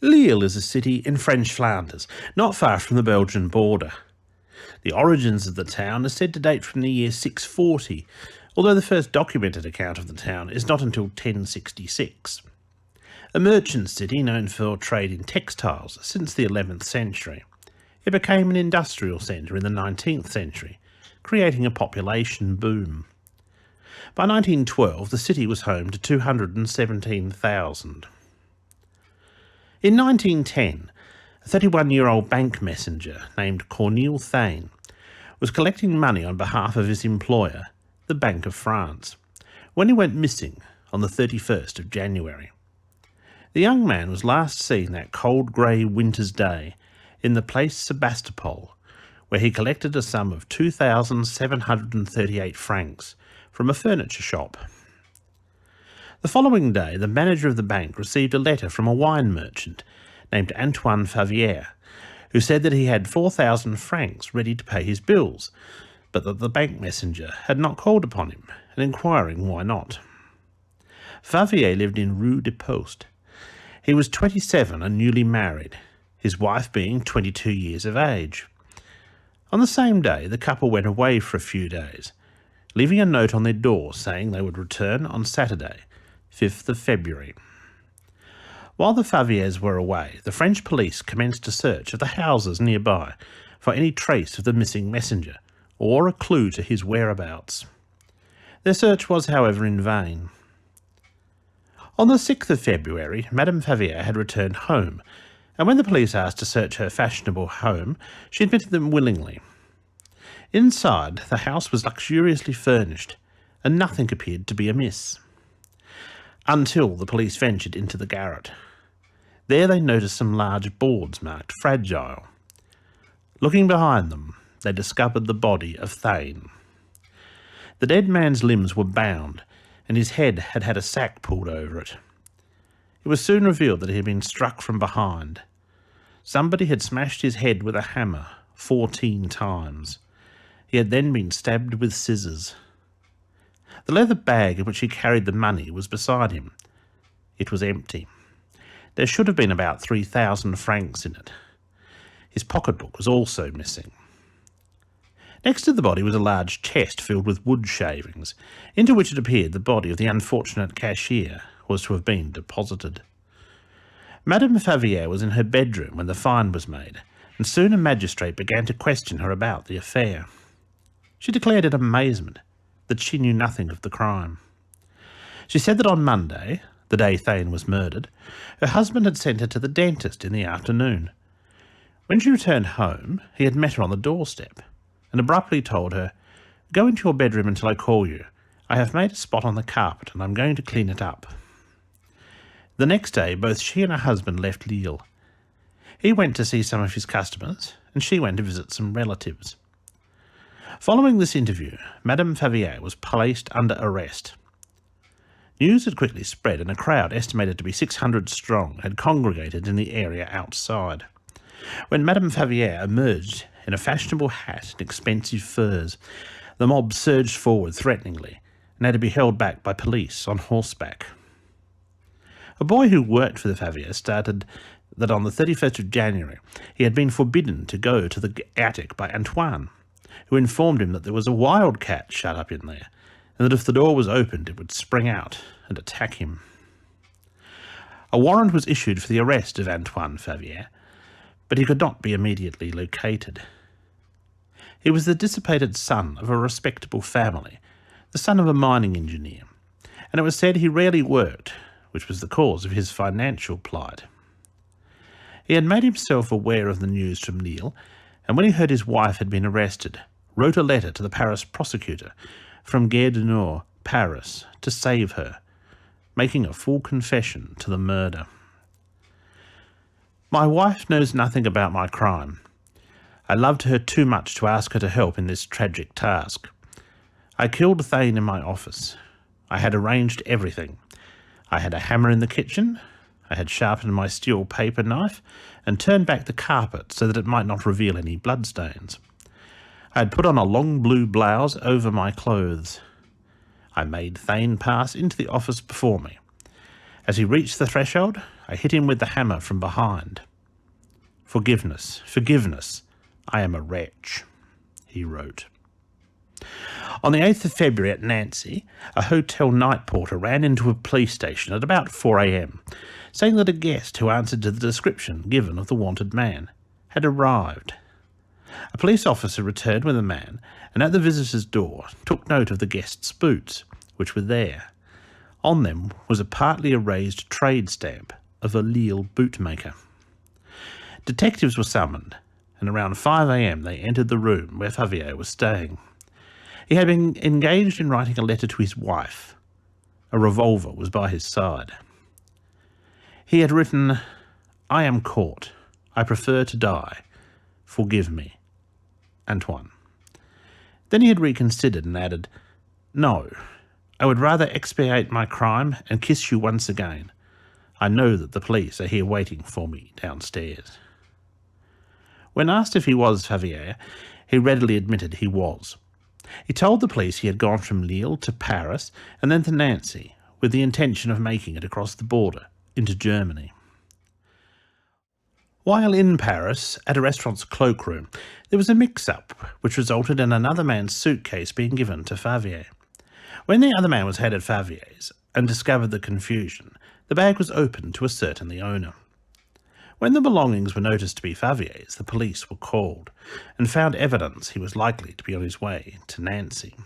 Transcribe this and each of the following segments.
Lille is a city in French Flanders, not far from the Belgian border. The origins of the town are said to date from the year 640, although the first documented account of the town is not until 1066. A merchant city known for trade in textiles since the 11th century, it became an industrial centre in the 19th century, creating a population boom. By 1912, the city was home to 217,000. In 1910, a 31-year-old bank messenger named Corneille Thane was collecting money on behalf of his employer, the Bank of France, when he went missing on the 31st of January. The young man was last seen that cold grey winter's day in the place Sebastopol, where he collected a sum of 2,738 francs from a furniture shop. The following day, the manager of the bank received a letter from a wine merchant named Antoine Favier, who said that he had 4,000 francs ready to pay his bills, but that the bank messenger had not called upon him, and inquiring why not. Favier lived in Rue de Poste. He was 27 and newly married, his wife being 22 years of age. On the same day, the couple went away for a few days, leaving a note on their door saying they would return on Saturday, 5th of February. While the Faviers were away, the French police commenced a search of the houses nearby for any trace of the missing messenger or a clue to his whereabouts. Their search was, however, in vain. On the 6th of February, Madame Favier had returned home, and when the police asked to search her fashionable home, she admitted them willingly. Inside, the house was luxuriously furnished, and nothing appeared to be amiss. Until the police ventured into the garret. There they noticed some large boards marked fragile. Looking behind them, they discovered the body of Thane. The dead man's limbs were bound, and his head had had a sack pulled over it. It was soon revealed that he had been struck from behind. Somebody had smashed his head with a hammer 14 times. He had then been stabbed with scissors. The leather bag in which he carried the money was beside him. It was empty. There should have been about 3,000 francs in it. His pocketbook was also missing. Next to the body was a large chest filled with wood shavings, into which it appeared the body of the unfortunate cashier was to have been deposited. Madame Favier was in her bedroom when the find was made, and soon a magistrate began to question her about the affair. She declared in amazement that she knew nothing of the crime. She said that on Monday, the day Thane was murdered, her husband had sent her to the dentist in the afternoon. When she returned home, he had met her on the doorstep and abruptly told her, "Go into your bedroom until I call you. I have made a spot on the carpet and I'm going to clean it up." The next day, both she and her husband left Lille. He went to see some of his customers, and she went to visit some relatives. Following this interview, Madame Favier was placed under arrest. News had quickly spread, and a crowd estimated to be 600 strong had congregated in the area outside. When Madame Favier emerged in a fashionable hat and expensive furs, the mob surged forward threateningly and had to be held back by police on horseback. A boy who worked for the Faviers started that on the 31st of January he had been forbidden to go to the attic by Antoine, who informed him that there was a wildcat shut up in there, and that if the door was opened it would spring out and attack him. A warrant was issued for the arrest of Antoine Favier, but he could not be immediately located. He was the dissipated son of a respectable family, the son of a mining engineer, and it was said he rarely worked, which was the cause of his financial plight. He had made himself aware of the news from Lille, and when he heard his wife had been arrested, wrote a letter to the Paris prosecutor from Gare du Nord, Paris, to save her, making a full confession to the murder. "My wife knows nothing about my crime. I loved her too much to ask her to help in this tragic task. I killed Thane in my office. I had arranged everything. I had a hammer in the kitchen. I had sharpened my steel paper knife and turned back the carpet so that it might not reveal any bloodstains. I had put on a long blue blouse over my clothes. I made Thane pass into the office before me. As he reached the threshold, I hit him with the hammer from behind. Forgiveness, forgiveness, I am a wretch, he wrote. On the 8th of February at Nancy, a hotel night porter ran into a police station at about 4 a.m, saying that a guest who answered to the description given of the wanted man had arrived. A police officer returned with the man and at the visitor's door took note of the guest's boots, which were there. On them was a partly erased trade stamp of a Lille bootmaker. Detectives were summoned, and around 5 a.m. they entered the room where Favier was staying. He had been engaged in writing a letter to his wife. A revolver was by his side. He had written, "I am caught. I prefer to die. Forgive me. Antoine." Then he had reconsidered and added, "No, I would rather expiate my crime and kiss you once again. I know that the police are here waiting for me downstairs." When asked if he was Favier, he readily admitted he was. He told the police he had gone from Lille to Paris and then to Nancy with the intention of making it across the border into Germany. While in Paris, at a restaurant's cloakroom, there was a mix-up which resulted in another man's suitcase being given to Favier. When the other man was headed Favier's and discovered the confusion, the bag was opened to ascertain the owner. When the belongings were noticed to be Favier's, the police were called and found evidence he was likely to be on his way to Nancy.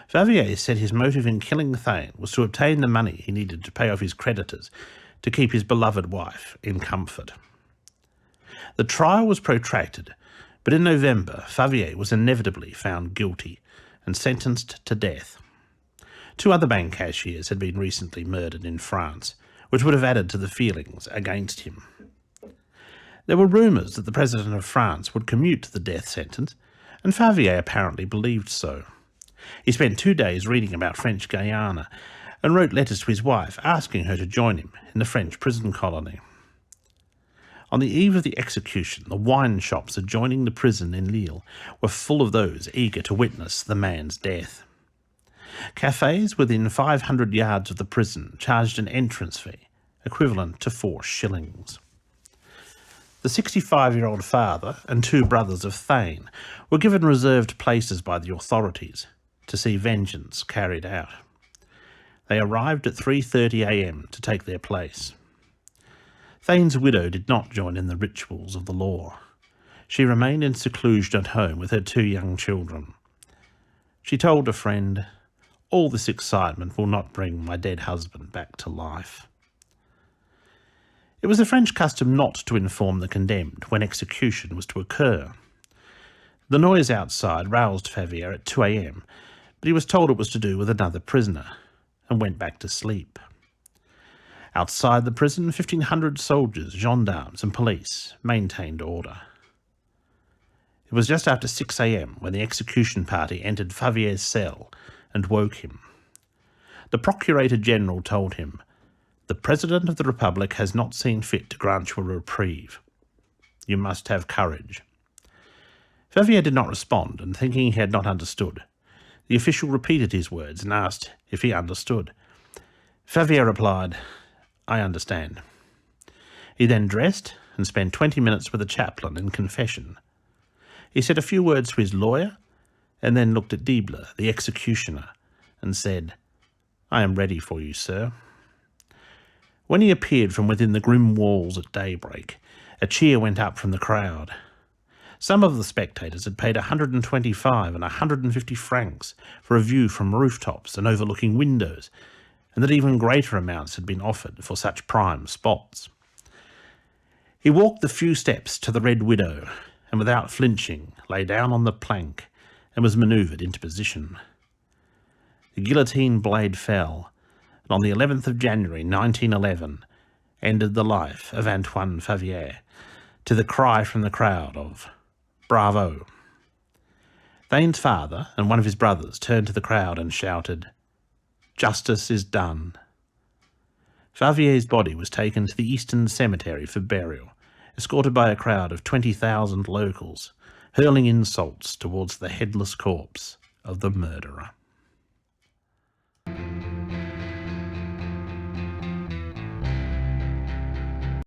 Favier said his motive in killing Thane was to obtain the money he needed to pay off his creditors to keep his beloved wife in comfort. The trial was protracted, but in November, Favier was inevitably found guilty and sentenced to death. 2 other bank cashiers had been recently murdered in France, which would have added to the feelings against him. There were rumours that the President of France would commute the death sentence, and Favier apparently believed so. He spent 2 days reading about French Guiana and wrote letters to his wife asking her to join him in the French prison colony. On the eve of the execution, the wine shops adjoining the prison in Lille were full of those eager to witness the man's death. Cafes within 500 yards of the prison charged an entrance fee, equivalent to 4 shillings. The 65-year-old father and 2 brothers of Thane were given reserved places by the authorities to see vengeance carried out. They arrived at 3:30 a.m. to take their place. Thane's widow did not join in the rituals of the law. She remained in seclusion at home with her 2 young children. She told a friend, "All this excitement will not bring my dead husband back to life." It was a French custom not to inform the condemned when execution was to occur. The noise outside roused Favier at 2 a.m, but he was told it was to do with another prisoner, and went back to sleep. Outside the prison, 1,500 soldiers, gendarmes and police maintained order. It was just after 6 a.m. when the execution party entered Favier's cell and woke him. The Procurator General told him, "The President of the Republic has not seen fit to grant you a reprieve. You must have courage." Favier did not respond, and thinking he had not understood, the official repeated his words and asked if he understood. Favier replied, "I understand." He then dressed and spent 20 minutes with the chaplain in confession. He said a few words to his lawyer, and then looked at Dible, the executioner, and said, "I am ready for you, sir." When he appeared from within the grim walls at daybreak, a cheer went up from the crowd. Some of the spectators had paid 125 and 150 francs for a view from rooftops and overlooking windows, and that even greater amounts had been offered for such prime spots. He walked the few steps to the Red Widow, and without flinching lay down on the plank and was manoeuvred into position. The guillotine blade fell, and on the 11th of January 1911 ended the life of Antoine Favier, to the cry from the crowd of "Bravo!" Thane's father and one of his brothers turned to the crowd and shouted, "Justice is done." Favier's body was taken to the Eastern Cemetery for burial, escorted by a crowd of 20,000 locals, hurling insults towards the headless corpse of the murderer.